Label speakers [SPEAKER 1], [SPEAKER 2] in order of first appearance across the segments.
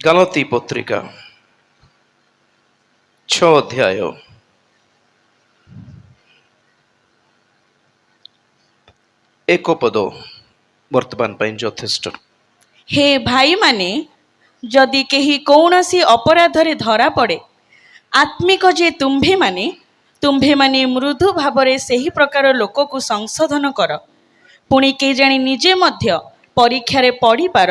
[SPEAKER 1] ଗଲାତୀ ପତ୍ରିକା 6 ଅଧ୍ୟାୟ 1 ପଦ ବର୍ତ୍ତମାନ ପାଇଁ ଯଥେଷ୍ଟ।
[SPEAKER 2] ହେ ଭାଇମାନେ, ଯଦି କେହି କୌଣସି ଅପରାଧରେ ଧରା ପଡ଼େ, ଆତ୍ମିକ ଯେ ତୁମ୍ଭେମାନେ ମୃଦୁ ଭାବରେ ସେହି ପ୍ରକାର ଲୋକକୁ ସଂଶୋଧନ କର। ପୁଣି କେଜାଣି ନିଜେ ମଧ୍ୟ ପରୀକ୍ଷାରେ ପଡ଼ିପାର,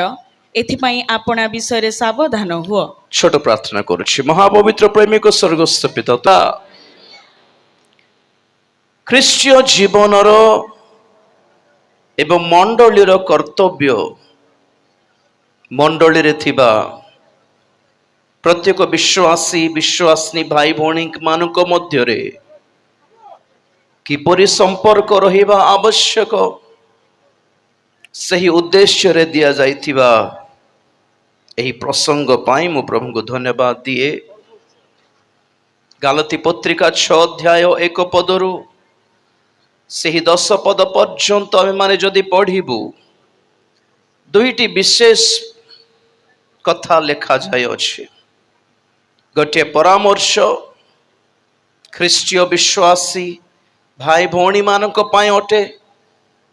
[SPEAKER 2] ଏଥିପାଇଁ ଆପଣା ବିଷୟରେ ସାବଧାନ ହୁଅ।
[SPEAKER 1] ଛୋଟ ପ୍ରାର୍ଥନା କରୁଛି। ମହାପବିତ୍ର ପ୍ରେମିକ ସ୍ୱର୍ଗସ୍ଥ ପିତା, ଖ୍ରୀଷ୍ଟୀୟ ଜୀବନର ଏବଂ ମଣ୍ଡଳୀର କର୍ତ୍ତବ୍ୟ, ମଣ୍ଡଳୀରେ ଥିବା ପ୍ରତ୍ୟେକ ବିଶ୍ୱାସିନୀ ଭାଇ ଭଉଣୀ ମାନଙ୍କ ମଧ୍ୟରେ କିପରି ସମ୍ପର୍କ ରହିବା ଆବଶ୍ୟକ, ସେହି ଉଦ୍ଦେଶ୍ୟରେ ଦିଆଯାଇଥିବା ଏହି ପ୍ରସଙ୍ଗ ପାଇଁ ମୁଁ ପ୍ରଭୁଙ୍କୁ ଧନ୍ୟବାଦ ଦିଏ। ଗଲାତୀ ପତ୍ରିକା 6 ଅଧ୍ୟାୟ 1 ପଦରୁ ସେହି 10 ପଦ ପର୍ଯ୍ୟନ୍ତ ଆମେମାନେ ଯଦି ପଢ଼ିବୁ, ଦୁଇଟି ବିଶେଷ କଥା ଲେଖାଯାଇଅଛି। ଗୋଟିଏ ପରାମର୍ଶ ଖ୍ରୀଷ୍ଟୀୟ ବିଶ୍ୱାସୀ ଭାଇ ଭଉଣୀ ମାନଙ୍କ ପାଇଁ ଅଟେ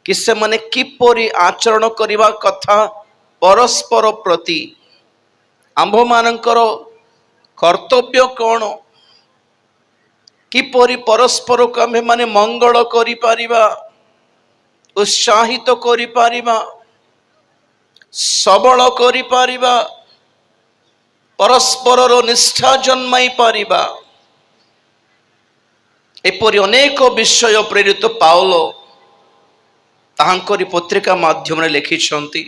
[SPEAKER 1] କି ସେମାନେ କିପରି ଆଚରଣ କରିବା କଥା ପରସ୍ପର ପ୍ରତି, ଆମ୍ଭମାନଙ୍କର କର୍ତ୍ତବ୍ୟ କ'ଣ, କିପରି ପରସ୍ପରକୁ ଆମ୍ଭେମାନେ ମଙ୍ଗଳ କରିପାରିବା, ଉତ୍ସାହିତ କରିପାରିବା, ସବଳ କରିପାରିବା, ପରସ୍ପରର ନିଷ୍ଠା ଜନ୍ମାଇ ପାରିବା, ଏପରି ଅନେକ ବିଷୟ ପ୍ରେରିତ ପାଉଲ ତାହାଙ୍କରି ପତ୍ରିକା ମାଧ୍ୟମରେ ଲେଖିଛନ୍ତି।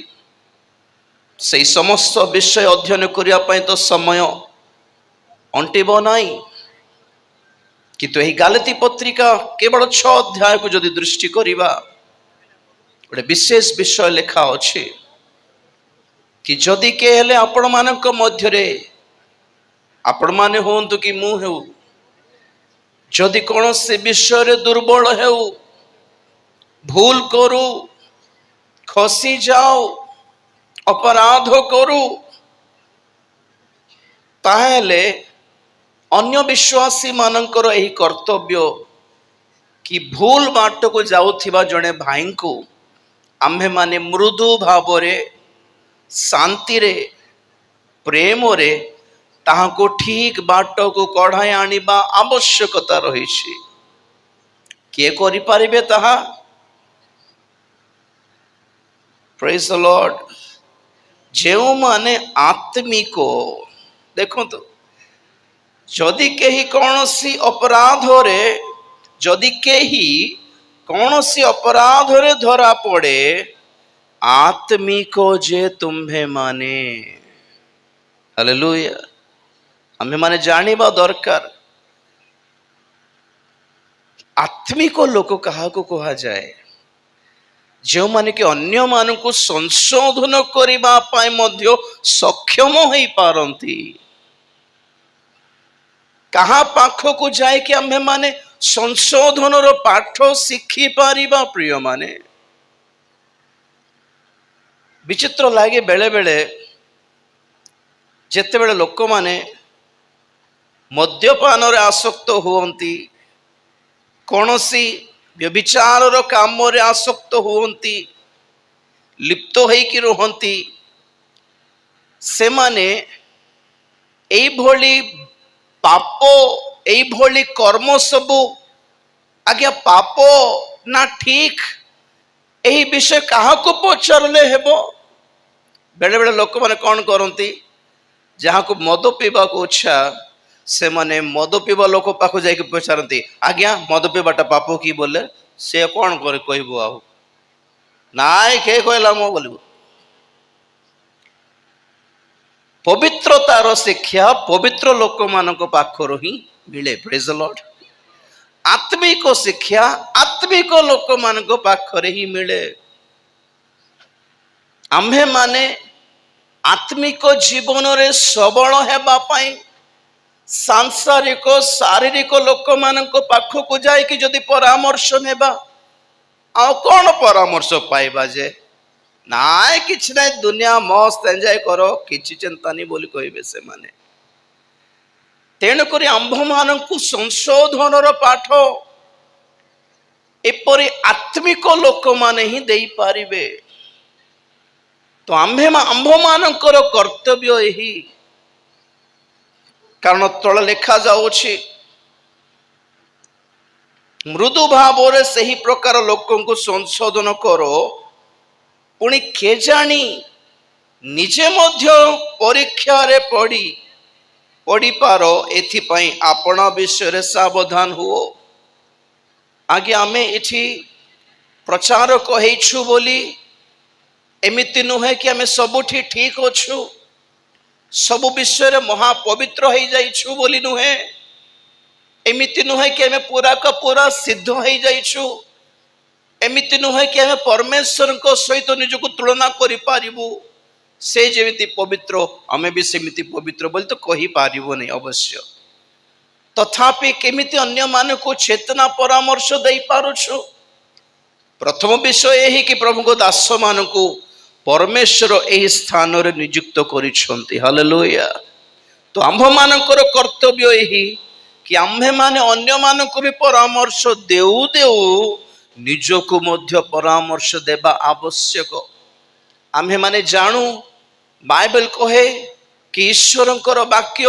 [SPEAKER 1] ସେହି ସମସ୍ତ ବିଷୟ ଅଧ୍ୟୟନ କରିବା ପାଇଁ ତ ସମୟ ଅଣ୍ଟିବ ନାହିଁ, କିନ୍ତୁ ଏହି ଗଲାତୀ ପତ୍ରିକା କେବଳ 6 ଅଧ୍ୟାୟକୁ ଯଦି ଦୃଷ୍ଟି କରିବା, ଗୋଟେ ବିଶେଷ ବିଷୟ ଲେଖା ଅଛି କି ଯଦି କିଏ ହେଲେ ଆପଣମାନଙ୍କ ମଧ୍ୟରେ, ଆପଣମାନେ ହୁଅନ୍ତୁ କି ମୁଁ ହେଉ, ଯଦି କୌଣସି ବିଷୟରେ ଦୁର୍ବଳ ହେଉ, ଭୁଲ କରୁ, ଖସି ଯାଉ, ଅପରାଧ କରୁ, ତାହେଲେ ଅନ୍ୟ ବିଶ୍ୱାସୀ ମାନଙ୍କର ଏହି କର୍ତ୍ତବ୍ୟ କି ଭୁଲ ବାଟକୁ ଯାଉଥିବା ଜଣେ ଭାଇଙ୍କୁ ଆମ୍ଭେମାନେ ମୃଦୁ ଭାବରେ, ଶାନ୍ତିରେ, ପ୍ରେମରେ ତାହାଙ୍କୁ ଠିକ ବାଟକୁ କଢ଼ାଇ ଆଣିବା ଆବଶ୍ୟକତା ରହିଛି। କିଏ କରିପାରିବେ ତାହା? ପ୍ରେଜ୍ ଦ ଲର୍ଡ। ଯେଉଁମାନେ ଆତ୍ମିକ, ଦେଖନ୍ତୁ, ଯଦି କେହି କୌଣସି ଅପରାଧରେ ଧରା ପଡ଼େ, ଆତ୍ମିକ ଯେ ତୁମ୍ଭେମାନେ, ହାଲେଲୁୟା, ଆମେମାନେ ଜାଣିବା ଦରକାର ଆତ୍ମିକ ଲୋକ କାହାକୁ କୁହାଯାଏ? ଯେଉଁମାନେ କି ଅନ୍ୟମାନଙ୍କୁ ସଂଶୋଧନ କରିବା ପାଇଁ ମଧ୍ୟ ସକ୍ଷମ ହେଇପାରନ୍ତି। କାହା ପାଖକୁ ଯାଇକି ଆମ୍ଭେମାନେ ସଂଶୋଧନର ପାଠ ଶିଖିପାରିବା? ପ୍ରିୟମାନେ, ବିଚିତ୍ର ଲାଗେ ବେଳେବେଳେ ଯେତେବେଳେ ଲୋକମାନେ ମଦ୍ୟପାନରେ ଆସକ୍ତ ହୁଅନ୍ତି, କୌଣସି ବ୍ୟଭିଚାରର କାମରେ ଆସକ୍ତ ହୁଅନ୍ତି, ଲିପ୍ତ ହେଇକି ରୁହନ୍ତି, ସେମାନେ ଏଇଭଳି ପାପ, ଏଇଭଳି କର୍ମ ସବୁ ଆଜ୍ଞା ପାପ ନା ଠିକ, ଏହି ବିଷୟ କାହାକୁ ପଚାରିଲେ ହେବ? ବେଳେବେଳେ ଲୋକମାନେ କ'ଣ କରନ୍ତି, ଯାହାକୁ ମଦ ପିଇବାକୁ ଇଚ୍ଛା, ସେମାନେ ମଦ ପିଇବା ଲୋକ ପାଖକୁ ଯାଇକି ପଚାରନ୍ତି, ଆଜ୍ଞା ମଦ ପିଇବାଟା ପାପ କି? ବୋଲେ ସେ କ'ଣ କରି କହିବ, ଆଉ ନାଇଁ କିଏ କହିଲା ମୁଁ ବୋଲିବ। ପବିତ୍ରତାର ଶିକ୍ଷା ପବିତ୍ର ଲୋକମାନଙ୍କ ପାଖରୁ ହିଁ ମିଳେ। ପ୍ରେଜ୍ ଦ ଲର୍ଡ। ଆତ୍ମିକ ଶିକ୍ଷା ଆତ୍ମିକ ଲୋକମାନଙ୍କ ପାଖରେ ହିଁ ମିଳେ। ଆମ୍ଭେମାନେ ଆତ୍ମିକ ଜୀବନରେ ସବଳ ହେବା ପାଇଁ ସାଂସାରିକ ଶାରୀରିକ ଲୋକମାନଙ୍କ ପାଖକୁ ଯାଇକି ଯଦି ପରାମର୍ଶ ନେବା, ଆଉ କ'ଣ ପରାମର୍ଶ ପାଇବା ଯେ? ନାଇଁ କିଛି ନାହିଁ, ଦୁନିଆ ମସ୍ତ ଏନ୍ଜୟ କର, କିଛି ଚିନ୍ତା ନାହିଁ ବୋଲି କହିବେ ସେମାନେ। ତେଣୁକରି ଆମ୍ଭମାନଙ୍କୁ ସଂଶୋଧନର ପାଠ ଏପରି ଆତ୍ମିକ ଲୋକମାନେ ହିଁ ଦେଇପାରିବେ। ତ ଆମ୍ଭମାନଙ୍କର କର୍ତ୍ତବ୍ୟ ଏହି, କାରଣ ତଳେ ଲେଖା ଯାଉଛି ମୃଦୁ ଭାବରେ ସେହି ପ୍ରକାର ଲୋକଙ୍କୁ ସଂଶୋଧନ କର, ପୁଣି କେଜାଣି ନିଜେ ମଧ୍ୟ ପରୀକ୍ଷାରେ ପଡ଼ିପାର, ଏଥିପାଇଁ ଆପଣା ବିଷୟରେ ସାବଧାନ ହୁଅ। ଆଜ୍ଞା, ଆମେ ଏଠି ପ୍ରଚାରକ ହେଇଛୁ ବୋଲି ଏମିତି ନୁହେଁ କି ଆମେ ସବୁଠି ଠିକ ଅଛୁ, ସବୁ ବିଷୟରେ ମହାପବିତ୍ର ହେଇଯାଇଛୁ ବୋଲି ନୁହେଁ। ଏମିତି ନୁହେଁ କି ଆମେ ପୁରା ସିଦ୍ଧ ହେଇଯାଇଛୁ। ଏମିତି ନୁହେଁ କି ଆମେ ପରମେଶ୍ୱରଙ୍କ ସହିତ ନିଜକୁ ତୁଳନା କରିପାରିବୁ। ସେ ଯେମିତି ପବିତ୍ର ଆମେ ବି ସେମିତି ପବିତ୍ର ବୋଲି ତ କହିପାରିବୁନି ଅବଶ୍ୟ। ତଥାପି କେମିତି ଅନ୍ୟମାନଙ୍କୁ ଚେତନା ପରାମର୍ଶ ଦେଇପାରୁଛୁ? ପ୍ରଥମ ବିଷୟ ଏହି କି ପ୍ରଭୁଙ୍କ ଦାସମାନଙ୍କୁ ପରମେଶ୍ୱର ଏହି ସ୍ଥାନରେ ନିଯୁକ୍ତ କରିଛନ୍ତି। ହାଲେଲୁୟା। ତ ଆମ୍ଭମାନଙ୍କର କର୍ତ୍ତବ୍ୟ ଏହି କି ଆମ୍ଭେମାନେ ଅନ୍ୟମାନଙ୍କୁ ବି ପରାମର୍ଶ ଦେଉ ଦେଉ ନିଜକୁ ମଧ୍ୟ ପରାମର୍ଶ ଦେବା ଆବଶ୍ୟକ। ଆମ୍ଭେମାନେ ଜାଣୁ, ବାଇବେଲ କହେ କି ଈଶ୍ୱରଙ୍କର ବାକ୍ୟ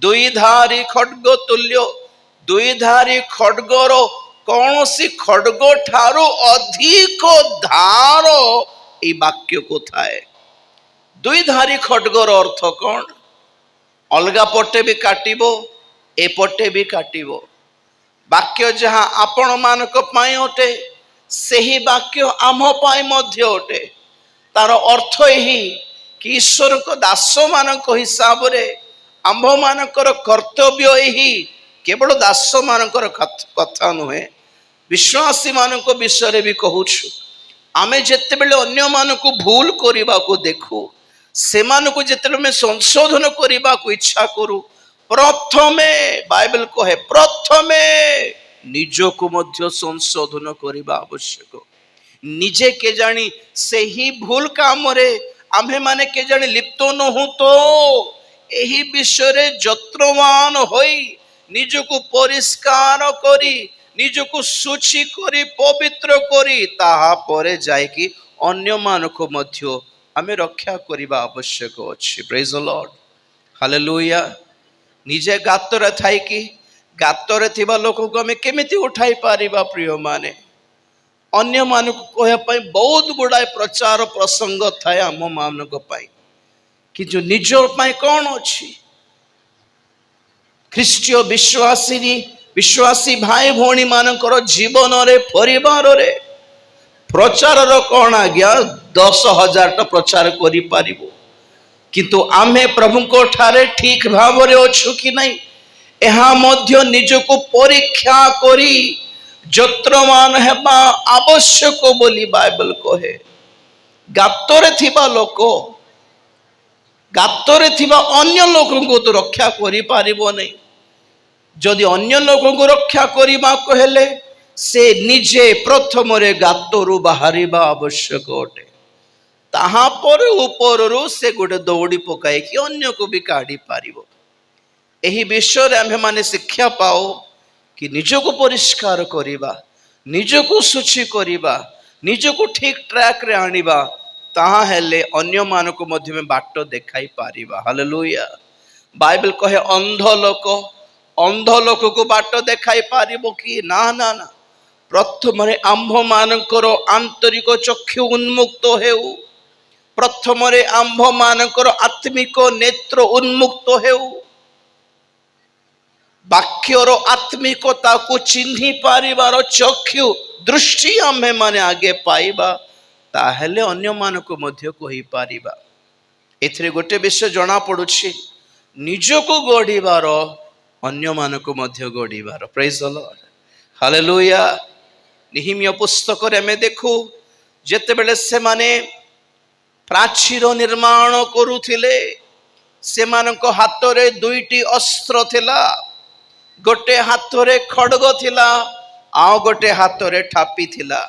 [SPEAKER 1] ଦୁଇଧାରୀ ଖଡ୍ଗ ତୁଲ୍ୟ। ଦୁଇଧାରୀ ଖଡ୍ଗର କୌଣସି ଖଡ୍ଗ ଠାରୁ ଅଧିକ ଧାର এই ବାକ୍ୟକୁ ଥାଏ। ଦୁଇଧାରୀ ଖଡ୍ଗର ଅର୍ଥ କ'ଣ? ଅଲଗା ପଟେ ବି କାଟିବ, ଏପଟେ ବି କାଟିବ। ବାକ୍ୟ ଯାହା ଆପଣମାନଙ୍କ ପାଇଁ ଅଟେ, ସେହି ବାକ୍ୟ ଆମ ପାଇଁ ମଧ୍ୟ ଅଟେ। ତାର ଅର୍ଥ ଏହି କି ଈଶ୍ୱରଙ୍କ ଦାସମାନଙ୍କ ହିସାବରେ ଆମ୍ଭମାନଙ୍କର କର୍ତ୍ତବ୍ୟ ଏହି, କେବଳ ଦାସମାନଙ୍କର କଥା ନୁହେଁ, ବିଶ୍ୱାସୀ ମାନଙ୍କ ବିଷୟରେ ବି କହୁଛୁ। ଆମେ ଯେତେବେଳେ ଅନ୍ୟମାନଙ୍କୁ ଭୁଲ କରିବାକୁ ଦେଖୁ, ସେମାନଙ୍କୁ ଯେତେବେଳେ ଆମେ ସଂଶୋଧନ କରିବାକୁ ଇଚ୍ଛା କରୁ, ପ୍ରଥମେ ବାଇବେଲ କହେ ପ୍ରଥମେ ନିଜକୁ ମଧ୍ୟ ସଂଶୋଧନ କରିବା ଆବଶ୍ୟକ। ନିଜେ କେଜାଣି ସେହି ଭୁଲ କାମରେ ଆମ୍ଭେମାନେ କେଜାଣି ଲିପ୍ତ ନହୁଁ ତ ଏହି ବିଷୟରେ ଯତ୍ନବାନ ହୋଇ ନିଜକୁ ପରିଷ୍କାର କରି, ନିଜକୁ ଶୁଚି କରି, ପବିତ୍ର କରି, ତାହାପରେ ଯାଇକି ଅନ୍ୟମାନଙ୍କୁ ମଧ୍ୟ ଆମେ ରକ୍ଷା କରିବା ଆବଶ୍ୟକ ଅଛି। ପ୍ରେଜ୍ ଦ ଲର୍ଡ, ହାଲେଲୁୟା। ନିଜେ ଗାତରେ ଥାଇକି ଗାତରେ ଥିବା ଲୋକକୁ ଆମେ କେମିତି ଉଠାଇ ପାରିବା? ପ୍ରିୟମାନେ, ଅନ୍ୟମାନଙ୍କୁ କହିବା ପାଇଁ ବହୁତ ଗୁଡ଼ାଏ ପ୍ରଚାର ପ୍ରସଙ୍ଗ ଥାଏ ଆମମାନଙ୍କ ପାଇଁ, କିନ୍ତୁ ନିଜ ପାଇଁ କ'ଣ ଅଛି? ଖ୍ରୀଷ୍ଟୀୟ ବିଶ୍ୱାସୀ ଭାଇ ଭଉଣୀ ମାନଙ୍କର ଜୀବନରେ, ପରିବାରରେ ପ୍ରଚାରର କ'ଣ ଆଜ୍ଞା? 10,000ଟା ପ୍ରଚାର କରିପାରିବୁ, କିନ୍ତୁ ଆମେ ପ୍ରଭୁଙ୍କ ଠାରେ ଠିକ ଭାବରେ ଅଛୁ କି ନାହିଁ, ଏହା ମଧ୍ୟ ନିଜକୁ ପରୀକ୍ଷା କରି ଯତ୍ନବାନ ହେବା ଆବଶ୍ୟକ ବୋଲି ବାଇବେଲ କହେ। ଗାତରେ ଥିବା ଲୋକ ଗାତରେ ଥିବା ଅନ୍ୟ ଲୋକଙ୍କୁ ତ ରକ୍ଷା କରିପାରିବ ନାହିଁ। ଯଦି ଅନ୍ୟ ଲୋକଙ୍କୁ ରକ୍ଷା କରିବାକୁ ହେଲେ ସେ ନିଜେ ପ୍ରଥମରେ ଗାତରୁ ବାହାରିବା ଆବଶ୍ୟକ ଅଟେ। ତାହାପରେ ଉପରରୁ ସେ ଗୋଟେ ଦୌଡ଼ି ପକାଇକି ଅନ୍ୟକୁ ବି କାଢି ପାରିବ। ଏହି ବିଷୟରେ ଆମ୍ଭେମାନେ ଶିକ୍ଷା ପାଉ କି ନିଜକୁ ପରିଷ୍କାର କରିବା, ନିଜକୁ ଶୁଚି କରିବା, ନିଜକୁ ଠିକ ଟ୍ରାକରେ ଆଣିବା, ତାହା ହେଲେ ଅନ୍ୟମାନଙ୍କୁ ମଧ୍ୟ ବାଟ ଦେଖାଇ ପାରିବା। ହାଲେଲୁୟା। ବାଇବେଲ କହେ ଅନ୍ଧ ଲୋକକୁ ବାଟ ଦେଖାଇ ପାରିବ କି? ନା ନା ନା। ପ୍ରଥମରେ ଆମ୍ଭମାନଙ୍କର ଆନ୍ତରିକ ଚକ୍ଷୁ ଉନ୍ମୁକ୍ତ ହେଉ, ପ୍ରଥମରେ ଆମ୍ଭମାନଙ୍କର ଆତ୍ମିକ ନେତ୍ର ଉନ୍ମୁକ୍ତ ହେଉ, ବାକ୍ୟର ଆତ୍ମିକତାକୁ ଚିହ୍ନି ପାରିବାର ଚକ୍ଷୁ ଦୃଷ୍ଟି ଆମ୍ଭେମାନେ ଆଗେ ପାଇବା, ତାହେଲେ ଅନ୍ୟମାନଙ୍କୁ ମଧ୍ୟ କହିପାରିବା। ଏଥିରେ ଗୋଟେ ବିଷୟ ଜଣା ପଡୁଛି, ନିଜକୁ ଗଢ଼ିବାର, ଅନ୍ୟମାନଙ୍କୁ ମଧ୍ୟ ଗଢ଼ିବାର। ପ୍ରେଜ୍ ଦ ଲର୍ଡ, ହାଲେଲୁୟା। ନିହିମିୟ ପୁସ୍ତକରେ ଆମେ ଦେଖୁ, ଯେତେବେଳେ ସେମାନେ ପ୍ରାଚୀର ନିର୍ମାଣ କରୁଥିଲେ, ସେମାନଙ୍କ ହାତରେ 2ଟି ଅସ୍ତ୍ର ଥିଲା। ଗୋଟେ ହାତରେ ଖଡ୍ଗ ଥିଲା, ଆଉ ଗୋଟେ ହାତରେ ଠାପି ଥିଲା।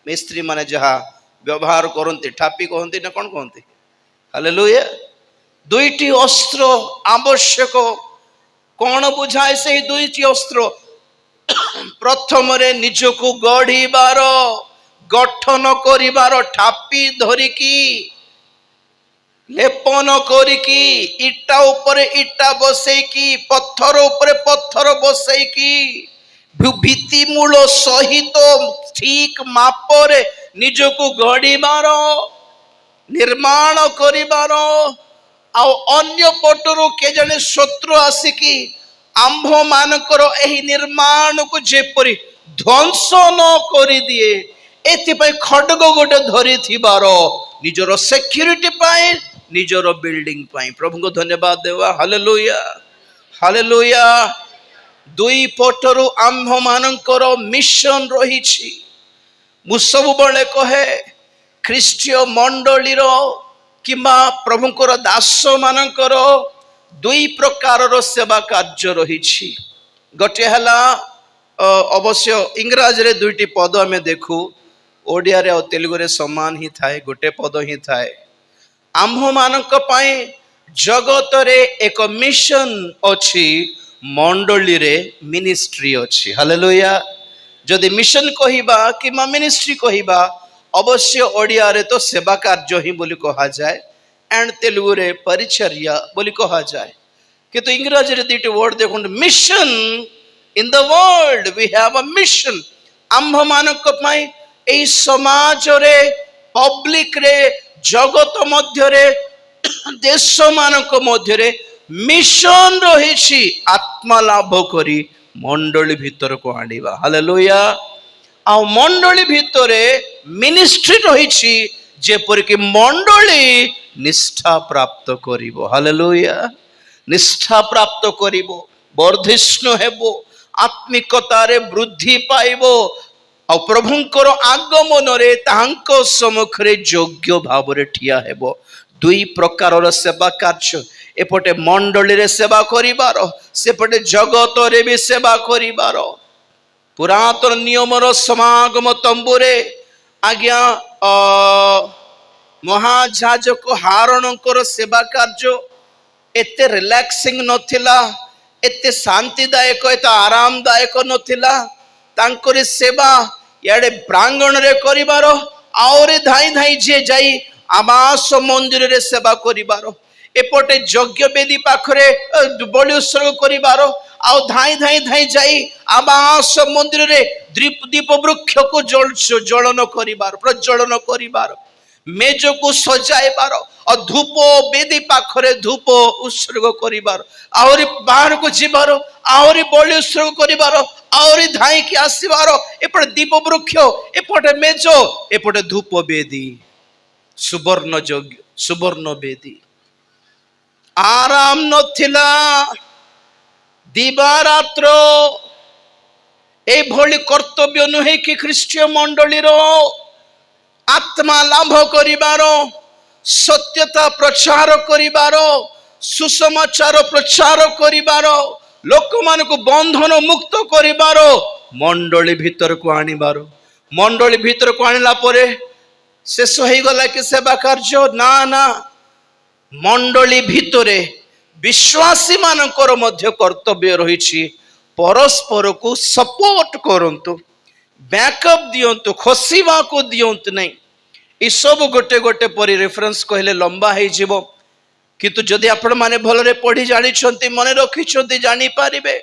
[SPEAKER 1] ମିସ୍ତ୍ରୀ ମାନେ ଯାହା व्यवहार करते ठापी कहते ना कौन कहते हालेलुया दुईटी अस्त्र आवश्यक कौन बुझाए से दुईटी अस्त्र प्रथम निजको गढ़ीबार गठन करिबार ठापी धरिकी लेपन करिकी इटा ऊपर इटा बसैकी पत्थर ऊपर पत्थर बसैकी भित्ति मूल सहित ठीक मापरे निजको गढ़ीबार निर्माण करिबार आउ अन्य पटरु के जने शत्रु आसिकी आंभ मानकर एही निर्माण को जेपरी ध्वंस न करि दिए एथिपाई खड्ग गोटे धरी थिबार निजर सिक्युरिटी पाए निजर बिल्डिंग पाए प्रभु को धन्यवाद देवा हालेलुया हालेलुया दुई पटरु आंभ मानकर मिशन रही मु सब बळे कहे ख्रीष्टीय मंडलीर किंबा प्रभुंकर दास मानकर दुई प्रकार सेवा कार्य रही गोटे हला अवश्य इंग्राजी रे दुईटी पद आम देखू ओडिया रे और तेलुगु रे समान ही थाए गोटे पद ही थाए आम्भ मानक पाए जगत रे एक मिशन अछि मंडली रे मिनिस्ट्री अछि हालेलुया जदि मिशन कहिबा कि मिनिस्ट्री कहिबा अवश्य ओडिया रे तो सेवा कार्य ही बोली कहा जाए एंड तेलुगु रे परिचर्या बोली कहा जाए किंतु इंग्रजी रे दुईटी वर्ड देखो mission in the world we have a mission आम्भ मानक पाई एई समाज रे पब्लिक रे जगत मध्य रे देश मानक मध्य रे मिशन रही आत्मा लाभ करी मंडली भीतर को आनिबा हालेलुया आ मंडली भितरे मिनिस्ट्री रही जेपर कि मंडली निष्ठा प्राप्त करिवो हालेलुया निष्ठा प्राप्त करिवो वर्धिष्णु हेबो आत्मिकतारे वृद्धि पाइबो आ प्रभुंकर आगमन रे तांको सम्मुख रे योग्य भाव रे ठिया हेबो दुई प्रकार सेवा कार्य एपटे मंडली रे सेवा करिबार सेपटे जगत रे भी सेवा करिबार पुरातन नियमर समागम तंबुरे आज्ञा महाजाजक हारणकर सेवा कार्य एते रिलैक्सिंग नथिला एते शांतिदायक एते आरामदायक नथिला तांकरी सेवा याडे प्रांगण रे करिबार आउरे धाई धाई जे जाई आवास मंदिर रे सेवा करिबार एपटे यज्ञ वेदी पाखरे बलि उत्सर्ग करिबार आउ धाई धाई धाई जाई आवास मंदिर रे दीप वृक्ष को जलन करिबार प्रज्वलन करिबार मेज को सजाइबार और धूप वेदी पाखरे धूप उत्सर्ग करिबार आउरी बाहर को जीवार आउरी बलि उत्सर्ग करिबार आउरी धाई की आसीबार एपटे दीप वृक्ष एपटे मेज एपटे धूप वेदी सुवर्ण यज्ञ सुवर्ण वेदी आराम नथिला दिवारात्र एभली कर्तव्य नुहे कि ख्रीष्टीय मंडलीर आत्मा लाभ करिबार सत्यता प्रचार करिबार सुसमाचार प्रचार करिबार लोक मानक बंधन मुक्त करिबार मंडली भीतर को आनिबार मंडली भीतर को आनिला परे शेष हो गला कि सेवा कार्य ना ना मंडली भितरे विश्वासी मानकर मध्य कर्तव्य रही परस्पर को सपोर्ट करंतु बैकअप दियंतु खसिबा को दियंतु नहीं ये सब गोटे गोटे परि रेफरेंस कहले लंबा हो जीवो किंतु जदि आपण माने भलरे पढ़ी जानी छंती मने रखी छंती जानी पारिबे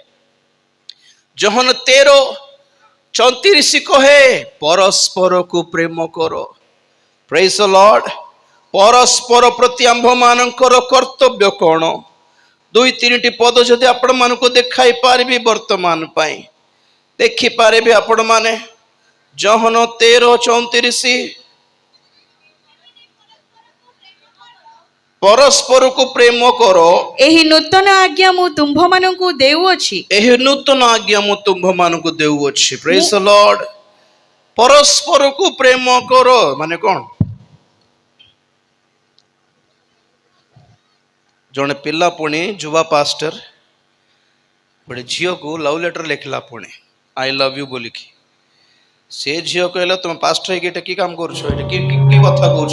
[SPEAKER 1] जहन 13:34 कहे परस्पर को प्रेम करो प्रेज द लॉर्ड परस्पर प्रति आंभ मानकर कर्तव्य कौन दुई तीन पद जदि आपण मानक देखाई पारिबी वर्तमान पाई देखि पारिबे आपण माने जहन 13:34 परस्पर को प्रेम करो
[SPEAKER 2] एही नूतन आज्ञा मु तुंभ मानकु देउअछि
[SPEAKER 1] एही नूतन आज्ञा मु तुंभ मानकु देउअछि प्रेज द लॉर्ड परस्पर को प्रेम करो माने कौन जड़े पिला पुणी युवा पास्टर गोटे झील को लव लेटर लिखला पुणी आई लव यू बोलिकी से झील कहला तुम पास्टर है कि काम कर कथा कौच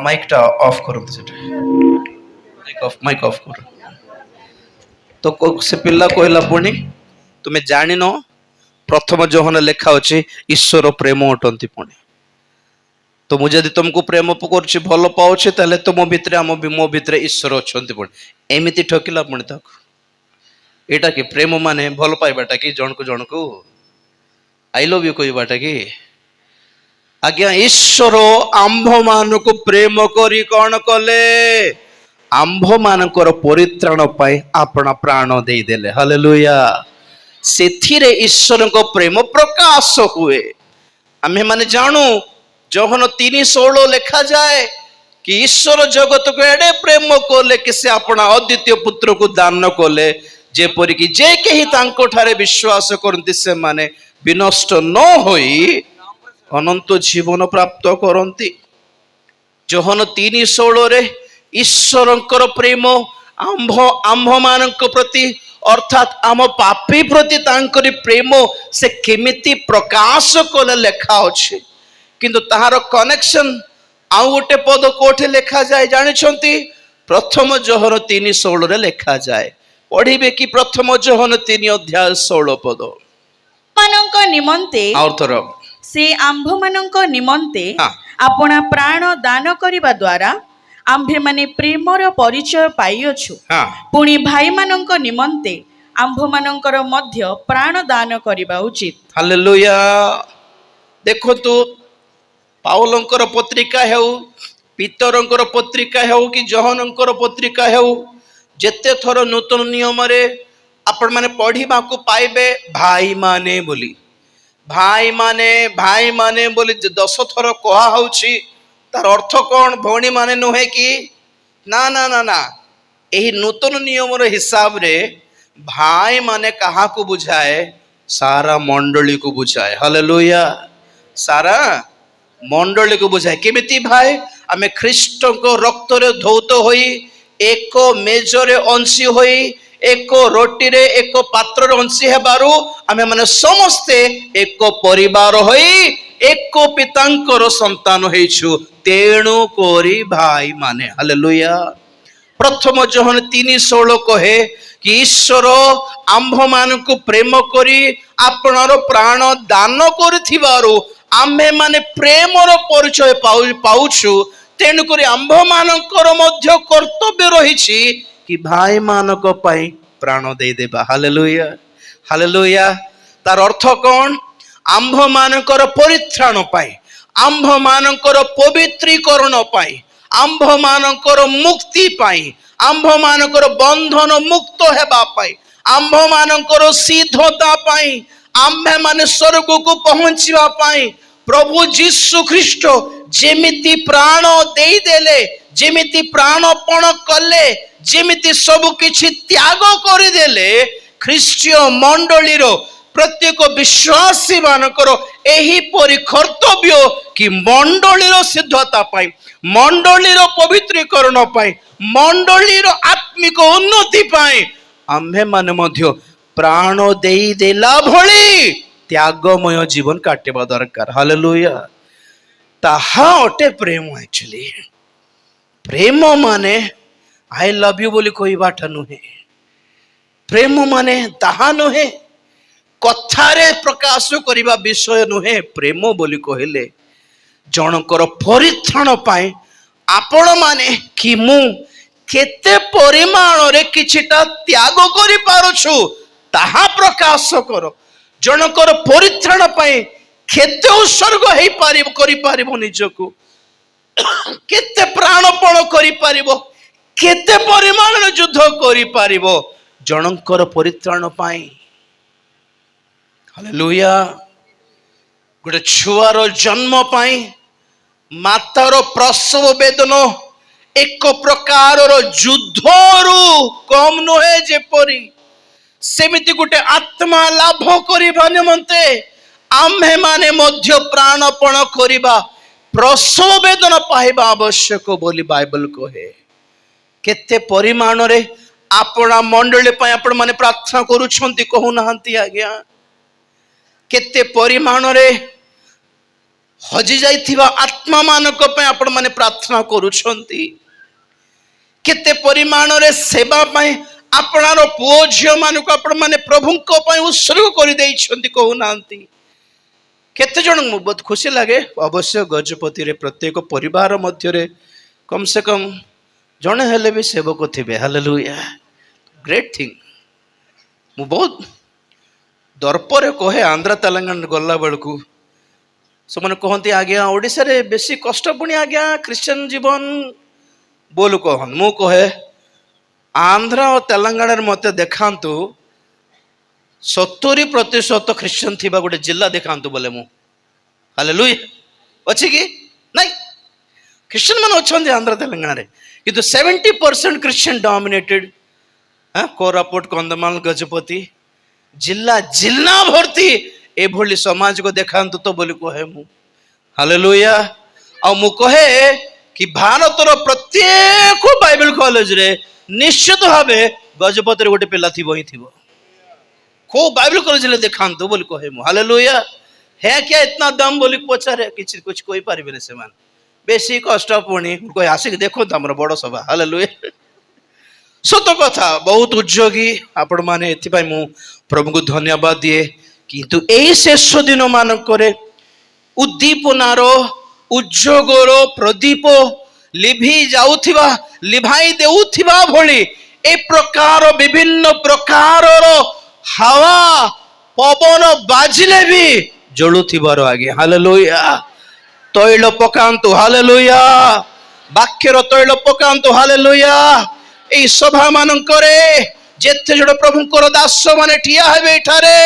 [SPEAKER 1] माइकटा ऑफ करूँ माइक ऑफ कर तो से पिला कहला पुणी तुम्हें जान प्रथम जोहन लेखा अच्छे ईश्वर प्रेम अटंती पुणी तो मुझे तुमको प्रेम कर भल पाऊे तेल तुम भितर मो भितर ईश्वर अच्छा पुणी एमती ठकिला पुणी एटा कि प्रेम माने भल पाइबाटा कि जन को आई लव यू कहबाटा कि आज्ञा ईश्वर आंभ मान को प्रेम करी कौन कले आंभ मानकर परित्राण पाई अपना प्राण दे देले हालेलुया सेथिरे ईश्वर को प्रेम प्रकाश हुए आमे माने जानू जोहन 3:16 लिखा जाए कि ईश्वर जगत को एडे प्रेम कले कि से अपना अद्वितीय पुत्र को दान कले जेपरि कि जे केही तांको ठारे विश्वास करंती से माने विनष्ट न होई अनंत जीवन प्राप्त करंती जोहन 3:16 रे ईश्वरंकर प्रेम आंभ मानक प्रति अर्थात आम पापी प्रति तांकरी प्रेम से केमिति प्रकाश कले लेखा अछि किंतु ताहार कनेक्शन आउ गोटे पद कोठे लेखा जाए जानिछंती प्रथम जोहन 3:16 रे लेखा जाए पढ़िबे कि प्रथम जोहन 3:16 पद
[SPEAKER 2] मानक निमंते
[SPEAKER 1] और थोर
[SPEAKER 2] से आंभ मानक निमंते अपना प्राण दान करिबा द्वारा आंभे माने प्रेमर परिचय पाइअछु पुणी भाई मानक निमंते आंभ मानकर मध्य प्राण दान करिबा उचित
[SPEAKER 1] हालेलुया देखो तो पाउलंकर पत्रिका हेउ पीतरंकर पत्रिका हेउ कि जोहनंकर पत्रिका हेउ जेते थोर नूतन नियम रे आपण माने पढ़िबा को पाइबे भाई माने बोली भाई माने बोली 10 थोर कहा होउछि तार अर्थ कौन भौणी माने नुहे कि ना ना ना ना यही नूतन नियम हिसाब रे भाई माने कहा को बुझाए सारा मंडली को बुझाए हालेलुया सारा मंडली को बुझाए केमिति भाई आमे ख्रीष्ट को रक्त रे धौत होई एक मेजरे अंशी होई एक रोटी रे एक पात्र रे अंशी हेबारु आमे माने समस्ते एक परिवार होई एक पितांकर संतान होइछु तेणु कोरी भाई माने हालेलुया प्रथम जोहन 3:16 कहे कि ईश्वर आंभ मान को प्रेम करी आपनर प्राण दान करथिबारु आम्भे माने प्रेमर परिचय पाउछु तेणु करी आंभ मानकर मध्य कर्तव्य रहिछि कि भाई मानक पई प्राण दे देबा हालेलुया हालेलुया तार अर्थ कोन आंभ मानकर परित्राण पाई आंभ मानकर पवित्रीकरण पाई आंभ मानकर मुक्ति पाई आंभ मानकर बंधन मुक्त हेबा पाई आंभ मानकर सिद्धता पाई आंभे माने स्वर्ग को पहुंचवा पाई प्रभु जीशु ख्रीष्ट जेमिति प्राण देई देले जेमिति प्राणपण कले जेमिति सब किछि त्याग करि देले ख्रीष्टीय मंडली रो प्रत्येक विश्वासी मानकर एही परि कर्तव्य कि मंडली रो सिद्धता पाई मंडली रो पवित्रीकरण पाई मंडली रो आत्मिक उन्नति पाई आम्भे माने मध्य प्राण देई देला भली त्यागमय जीवन काटिबा दरकार हालेलुया ताहा अटे प्रेम एक्चुअली प्रेम माने आई लव यू बोली कहबाटा नुहे प्रेम माने ताहा नुहे कथारे प्रकाश करिबा विषय नुहे प्रेम बोली कहले जनकर परित्राण पाए आपण माने कि मु केते परिमाण रे किछिटा त्याग करि पारुछु ताहा प्रकाश करो जनकर परित्राण पाए केते उत्सर्ग हेई पारिबो करि पारिबो निजको केते प्राणपण करि पारिबो केते परिमाण रे युद्ध करि पारिबो जनकर परित्राण पाए हालेलुया गोटे छुआर जन्म पाई मातार प्रसव वेदना एक प्रकार युद्धरु कम नुहे जेपरी सेमिति गोटे आत्मा लाभ करिबा निमंते आम्भे माने मध्य प्राणपण करिबा प्रसव वेदना पाइबा आवश्यक बोली बाइबल कहे केते परिमाण रे अपना मंडली आपण माने प्रार्थना करूछंती कहू नाहंती आज्ञा केते परिमाण रे हजि जाइथिबा आत्मा मानक पे आपण माने प्रार्थना करूछंती केते परिमाण रे सेवा पे आपणार पुओ झियो मानक आपण माने प्रभु को पे उत्सर्ग करि देइछंती कहू नाहंती केते जन मु बहुत खुशी लागे अवश्य गजपति रे प्रत्येक परिवार मध्य रे कम से कम जने हेले भी सेवक थिबे हालेलुया ग्रेट थिंग मु बहुत दर्पर कहे आंध्र तेलंगाना गला बेलू से मैंने कहती आज्ञा ओडिशा रे बेसी कष्ट पुणी आज्ञा क्रिश्चियन जीवन बोलू कहन मु कहे आंध्र और तेलंगाना मत देखांतु 70% क्रिश्चियन थिबा गोटे जिला देखांतु बोले मु हालेलुया अछि कि नहीं क्रिश्चियन मान अच्छे आंध्र तेलंगाना रे किंतु 70% क्रिश्चियन डोमिनेटेड कोरापुट कंधमाल गजपति जिला जिला भर्ती एभली समाज को देखांतु तो बोली कहे मु हालेलुया आ मु कहे कि भारतर प्रत्येक बाइबल कॉलेज रे निश्चित भावे गजपति रे गोटे पिला थिबो ही थिबो को बाइबल कॉलेज रे देखांतु बोली कहे मु हालेलुया है क्या इतना दम बोली पचारे किछ कुछ कोई पारिबे से मान बेसी कष्ट पुणी कोई आसिक देखो हमर बड़ सभा हालेलुया सत कथा बहुत उद्योगी आपण माने एथिपाई मु प्रभु को धन्यवाद दिए किंतु एई शेष दिन मानकरे उद्दीपनार उद्योगर प्रदीप लिभि जाउथिबा लिभाई देउथिबा भली ए प्रकार विभिन्न प्रकार हवा पवन बाजिले भी जळुथिबार आगे हालेलुया तैल पकांतु हालेलुया वाक्यर तैल पकांतु हालेलुया एई सभा मानकरे जेते जण प्रभुकर दास माने ठिया हेबे एठारे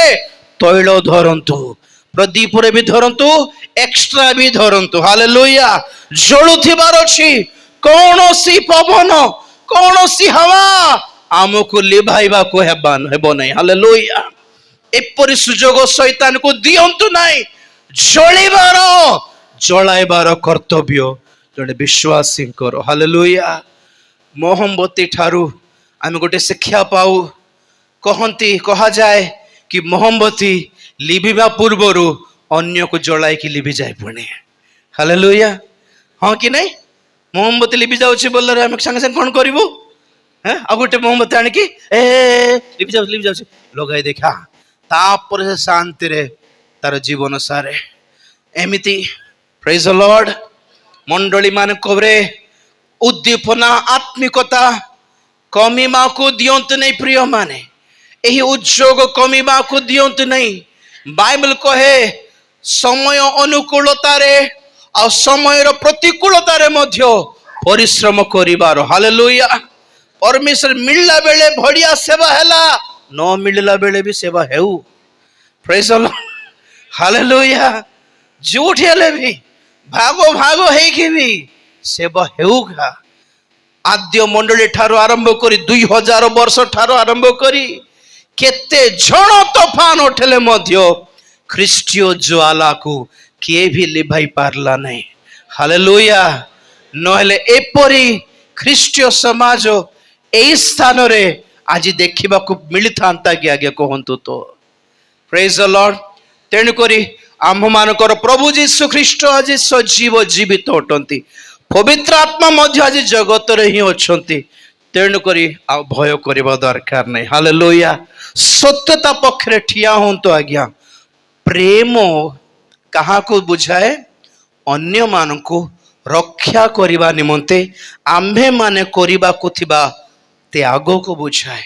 [SPEAKER 1] तैल धरंतु प्रदीप रे भी धरंतु एक्स्ट्रा भी धरंतु हालेलुया जळुथिबार अछि कोनोसी पवन कोनोसी हवा आमको लिभाइबा को हेबो नै हालेलुया एपरि सुजोग शैतान को दियंतु नै जळिबार जळाइबार कर्तव्य जणे विश्वासी करो हालेलुया मोहम्बती ठारू आमे गोटे शिक्षा पाऊ कहंती कहा जाए कि मोहम्बती लिभिबा पूर्वरु अन्य को जलाई कि लिभि जाए पुणे हालेलुया हाँ कि नहीं मोहम्बती लिभि जाउछि बोलरे हम संगे संगे कोन करिवु हैं आ गोटे मोहम्बती आनि कि ए लिभि जाउछि लगाई देखा तापर से शांति रे तार जीवन सारे एमिति प्रेज द लॉर्ड मंडली मान कोरे उद्दीपना आत्मिकता कमीमा को दियंत नहीं प्रिय माने यही उद्योग कमीमा को दियंत नहीं बाइबल कहे समय अनुकूलता रे आ समय प्रतिकूलता रे मध्य परिश्रम करिबार हालेलुया परमेश्वर मिलला बेले भड़िया सेवा हैला न मिलला बेले भी सेवा हेउ प्रेज द लॉर्ड हालेलुया झूठ हेले भी भागो भागो है कि भी सेवा हेउगा आद्य मंडली ठारो आरंभ करी 2000 वर्ष ठारो आरंभ करी केते झण तूफान उठले मध्य ख्रीष्टीय ज्वाला को किए भी लिभाई पारला नहीं हालेलुया नहले एपरी ख्रीष्टीय समाज एई स्थान रे आज देखिबा को मिलिथांता कि आगे कहंतु तो प्रेज द लॉर्ड तेणु करी आम्भ मानकर प्रभु जीशु ख्रीष्ट आज सजीव जीवित अटंती पवित्र आत्मा मध्य आज जगत रे ही अछंती तेणु करी आ भय करबा दरकार नहीं हालेलुया सत्यता पक्षरे ठिया होंतो आज्ञा प्रेम कहा को बुझाए अन्य मान को रक्षा करबा निमंते आम्भे माने करबा को थिबा त्याग को बुझाए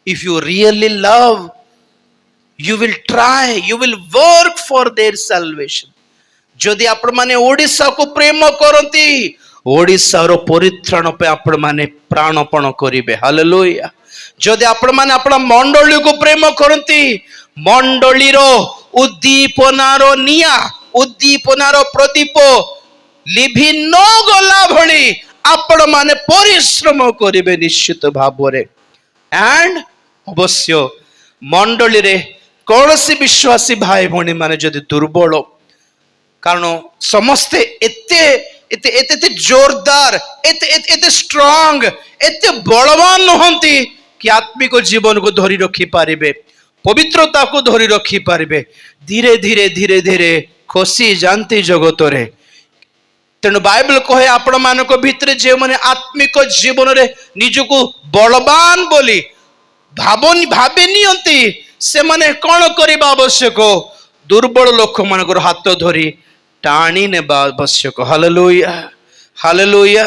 [SPEAKER 1] if you really love you will try you will work for their salvation जदि आपण माने ओडिसा को प्रेम करंती ओडिसा रो परित्राण पे आपण माने प्राणपण करिवे हालेलुया जदि आपण माने आपण मंडली को प्रेम करंती मंडली रो उद्दीपनार निया उद्दीपनार प्रदीप लिभि न गला भली आपण माने परिश्रम करिवे निश्चित भावरे एंड अवश्य मंडली रे कौन सी विश्वासी भाई भौणी माने जदि दुर्बल कारण समस्ते एते एते एते जोरदार एते एते स्ट्रांग एते बलवान नहंती कि आत्मिक जीवन को धरी रखी पारिबे, पवित्रता को धरी रखी पारिबे, धीरे धीरे धीरे धीरे खसी जाती जगत रे। तेणु बाइबल कहे आपण मानक भितरे जे माने आत्मिक जीवन रे निजको बलवान बोली भावे नियंती से माने कौन करबा आवश्यक, दुर्बल लोक मानकर हाथ धरी टाणी नेबा आवश्यक। Hallelujah hallelujah.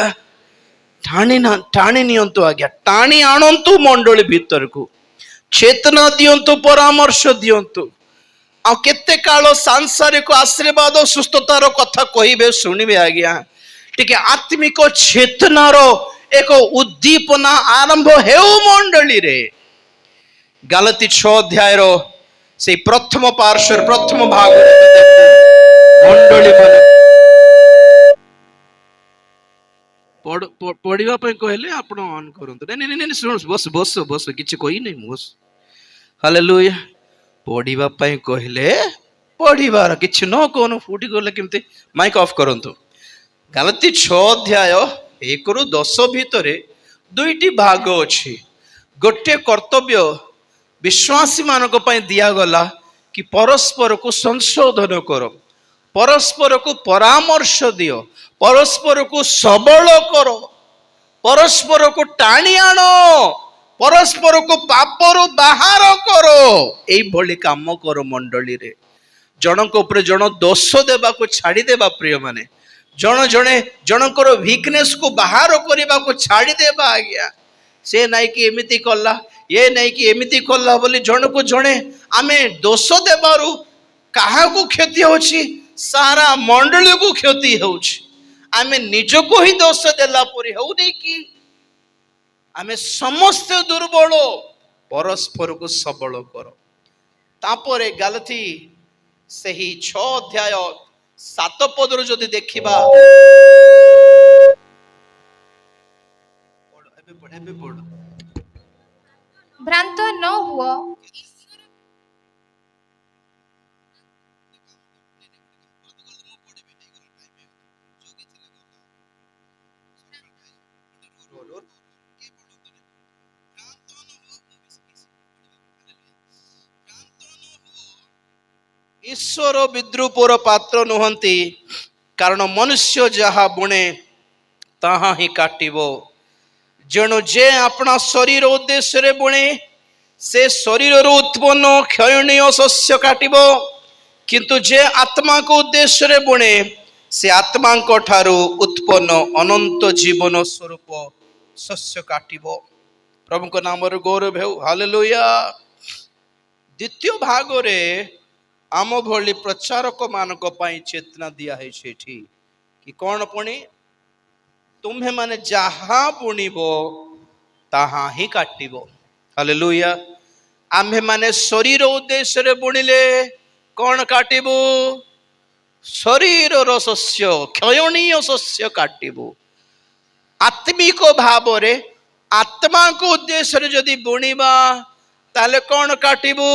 [SPEAKER 1] टाणी नियंतु आज्ञा, टाणी आणंतु मंडली भीतर को, चेतना दियंतु, परामर्श दियंतु। आ केते काल सांसारिक आशीर्वाद सुस्थतार कथा कहिबे सुनिबे आज्ञा, टिके आत्मिक चेतनार एक उद्दीपना आरंभ हेउ मंडली रे। गलाती 6 अध्याय से प्रथम पार्श्व प्रथम भाग मंडली माने पढ़िबा पे कहले आपण ऑन करंतु। नहीं नहीं नहीं सुन, बस बस बस किछि कहि नहीं बस। हालेलुया। पढ़िबा पे कहले पढ़िबार किछि न कोन फुटी गले केमते माइक ऑफ करंतु। गलाती 6 अध्याय 1 रु 10 भितरे दुईटी भाग अछि। गोटे कर्तव्य विश्वासी मानक पय दिया गला कि परस्पर को संशोधन करो, परस्पर को परामर्श दियो, परस्पर को सबल करो, परस्पर को टाणी आनो, परस्पर को पापरु बाहर करो। एई भली काम करो मंडली रे। जनक ऊपर जन दोष देबा को छाड़ी देबा प्रिय माने, जन जने जनकर वीकनेस को बाहर करबा को छाड़ी देबा आज्ञा। से नाइ कि एमिति कला, ये नाइ कि एमिति कला बोली जन को जने आमे दोष देबारु काहा को क्षति होछि, सारा मंडली को क्षति होछि। आमे निज को ही दोष देला परि हो नै कि आमे समस्त दुर्बल, परस्पर को सबल करो। तापरे गलाती सही 6 अध्याय 7 पद जदि देखिबा,
[SPEAKER 3] भ्रांत न हुओ,
[SPEAKER 1] ईश्वर विद्रूपर पात्र नुहंती, कारण मनुष्य जहा बुणे ताहा ही काटिबो। जेणु जे अपना शरीर उद्देश्य रे बुणे से शरीर उत्पन्न क्षयणीय शस्य काटिबो, किंतु जे आत्मा को उद्देश्य रे बुणे से आत्मा को ठारू उत्पन्न अनंत जीवन स्वरूप शस्य काटिबो। प्रभु को नाम रे गौरव हेउ। हालेलुया। द्वितीय भाग रे आम भली प्रचारक मानक पाई चेतना दिया है सेठी कि कौन पुणी, तुम्हें माने जहा बुणिबो ताहा ही काटिबो। हालेलुया। आम्हे माने शरीर उद्देश्य रे बुणिले कौन काटिबो, शरीर रो शस्य, क्षयणीय शस्य काटिबो। आत्मिक भाव रे आत्मा को उद्देश्य रे जदि बुणिबा ताले कौन काटिबो,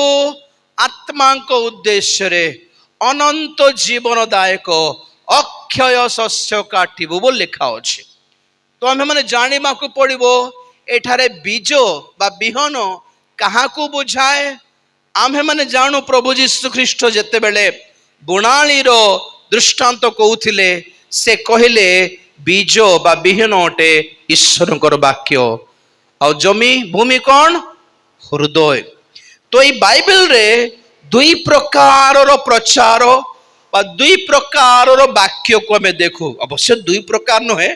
[SPEAKER 1] आत्मा को उद्देश्य रे अनंत जीवनदायक अक्षय शस्य काटिबो बोल लिखा अछि। तो आमे माने जानिबा को पड़िबो एठारे बीज बा बिहन कहा को बुझाए। आमे माने जानू प्रभु यीशु ख्रीष्ट जेते बेले बुणाली रो दृष्टांत कहउथिले, से कहिले बीज बा बिहन अटे ईश्वरकर वाक्य, आ जमी भूमि कौन, हृदय। तो ये बाइबल रे दुई प्रकार रो प्रचार बा दुई प्रकार रो वाक्य को हमें देखो। अवश्य दुई प्रकार नुहे,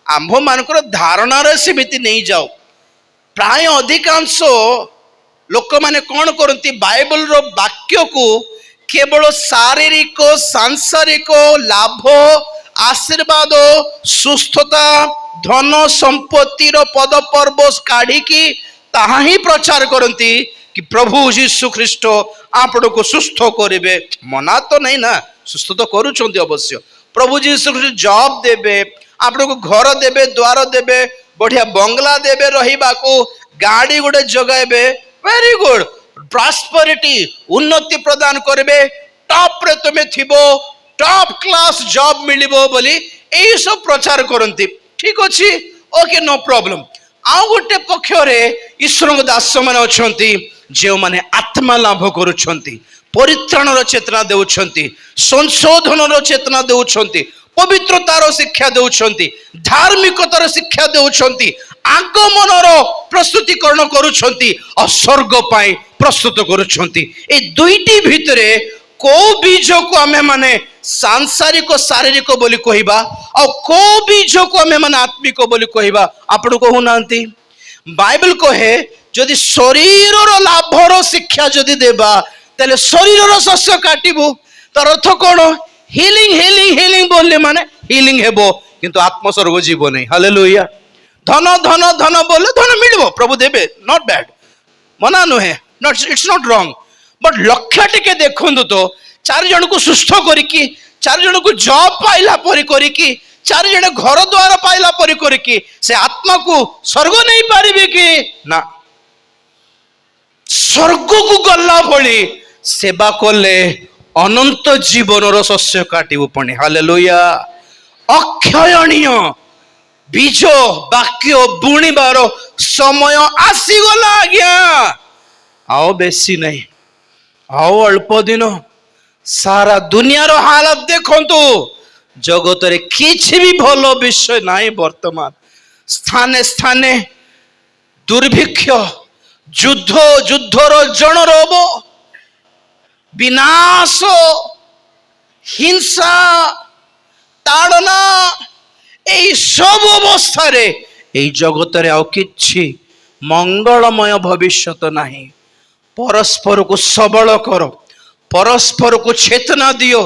[SPEAKER 1] आम्भ मानकर धारणा रे सेमिति नहीं जाओ। प्राय अधिकांश लोक माने कौन करती, बाइबल रो वाक्य को केवल शारीरिक सांसारिक लाभ, आशीर्वाद, सुस्थता, धन संपत्ति रो पद पर्व काढ़ी की ताहा ही प्रचार करती कि प्रभु यीशु ख्रीष्ट आपण को सुस्थ करेंगे। मना तो नहीं ना, सुस्थ तो करुछंती अवश्य। प्रभु यीशु ख्रीष्ट जॉब देबे, आपण को घर देबे, द्वार देबे, बढ़िया बंगला देबे रहिबा को, गाड़ी गुडे जगाइबे, वेरी गुड, प्रॉस्पेरिटी उन्नति प्रदान करबे, टॉप रे तुमे थिबो, टॉप क्लास जॉब मिलिबो बोली एई सब प्रचार करंती। ठीक अछि, ओके नो प्रॉब्लम। आ गोटे पक्ष रे ईश्वर दास मैंने अच्छा जो मैंने आत्मा लाभ करुछंती, परित्राणर चेतना देउछंती, संशोधनर चेतना देउछंती, पवित्रतार शिक्षा देउछंती, धार्मिकतार शिक्षा देउछंती, आगमनर प्रस्तुतिकरण करुछंती और स्वर्ग पाई प्रस्तुत करुछंती। ए दुईटी भितरे को बीज को आमे माने सांसारिक शारीरिक बोली कहिबा और को बीज को आमे माने आत्मिक बोली कहिबा आपण कहू नांती। बाइबल कहे जदि शरीरर लाभर शिक्षा जदि देबा ताले शरीरर शस्य काटिबो, तार अर्थ कोन? हिलिंग हिलिंग हिलिंग बोलले माने हिलिंग हेबो किंतु आत्म स्वर्ग जीव नहीं। हालेलुया। धन धन धन बोले धन मिलबो, प्रभु देबे, नॉट बैड, मना नुहे, not it's not wrong, but लक्ष्य टिके देखंतु तो 4 जन को सुस्थ करिकी, 4 जन को जॉब पाइला परि करिकी, 4 जन घर द्वार पाइला परि करिकी से आत्मा को स्वर्ग नहीं पारिबे कि ना? स्वर्ग को गला भली सेवा कले अनंत जीवन शस्य काटिबो पणे। हालेलुया। अक्षयणीय बीज वाक्य बुणीबार समय आसीगला आज्ञा, आओ बेसी नहीं, आओ अल्प दिन। सारा दुनियार हालत देखंतु, जगत रे किछि भी भल विषय नाही। वर्तमान स्थाने स्थाने दुर्भिक्ष, युद्ध, युद्धर जनरब, विनाश, हिंसा, ताड़ना, এই সব অবস্থারে এই জগতের আর কিছু মঙ্গলময় ভবিষ্যৎ নাই। পরস্পরକୁ সবল কর, পরস্পরକୁ চেতনা দিও,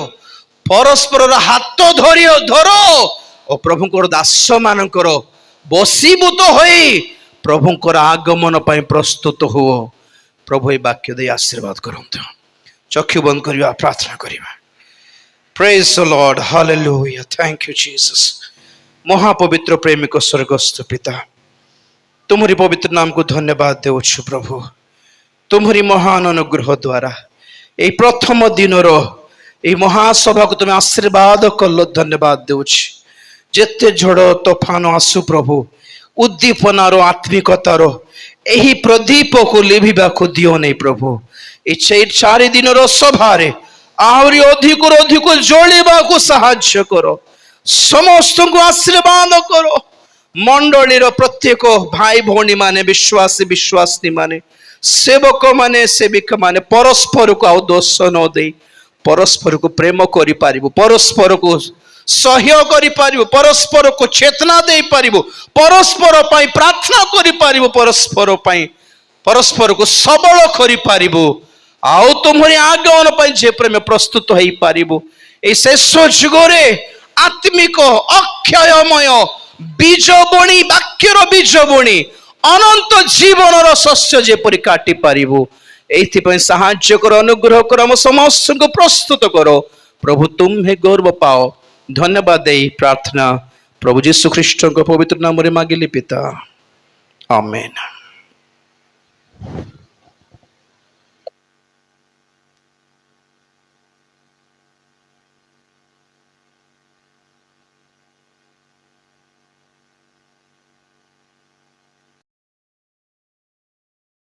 [SPEAKER 1] পরস্পরর হাত ধরিও ধর ও প্রভুଙ୍କର দাস ମାନଙ୍କର বশীভূত হই প্রভুଙ୍କର আগমন ପାଇଁ প্রস্তুত ହୁଅ। প্রভু এই বাক্য দেই আশীর্বাদ করନ୍ତୁ। চক্ষু বন্ধ করিবা, প্রার্থনা করিবা। Praise the Lord. Hallelujah. Thank you Jesus. महापवित्र प्रेमिक स्वर्गस्थ पिता, तुम्हारी पवित्र नाम को धन्यवाद देउछु प्रभु। तुम्हारी महान अनुग्रह द्वारा ये प्रथम दिन ये महासभा को तुम्हें आशीर्वाद कल, धन्यवाद देउछि। जेते झड़ तोफान आसु प्रभु, उद्दीपनार आत्मिकतार यही प्रदीप को लिभिबा को दियो नहीं प्रभु। ये 4 दिन सभारे आहरी अधिक अधिक जलिबा को साहाय्य करो, समस्त को आशीर्वाद करो। मंडलीर प्रत्येक भाई भौणी माने, विश्वासी विश्वासी माने, सेवक माने, सेविका माने परस्पर को आउ दोष न दे परस्पर को प्रेम करि पारिबो, परस्पर को सह्य करि पारिबो, परस्पर को चेतना दे पारिबो, परस्पर पई प्रार्थना करि पारिबो, परस्पर पई परस्पर को सबल करि पारिबो। आउ तुमरी आगमन पई जे प्रेम प्रस्तुत होई पारिबो। ए शेष जुगरे आत्मिक अक्षयमय बीज बुणी, वाक्यर बीज बुणी अनंत जीवनर शस्य जेपरि काटि पारिबो, एथिपई साहाय्य कर, अनुग्रह कर, हम समस्त को प्रस्तुत करो प्रभु। तुम्हें गौरव पाओ। धन्यवाद दे प्रार्थना प्रभु यीशु ख्रीष्ट को पवित्र नाम रे मांगिली पिता, आमेन।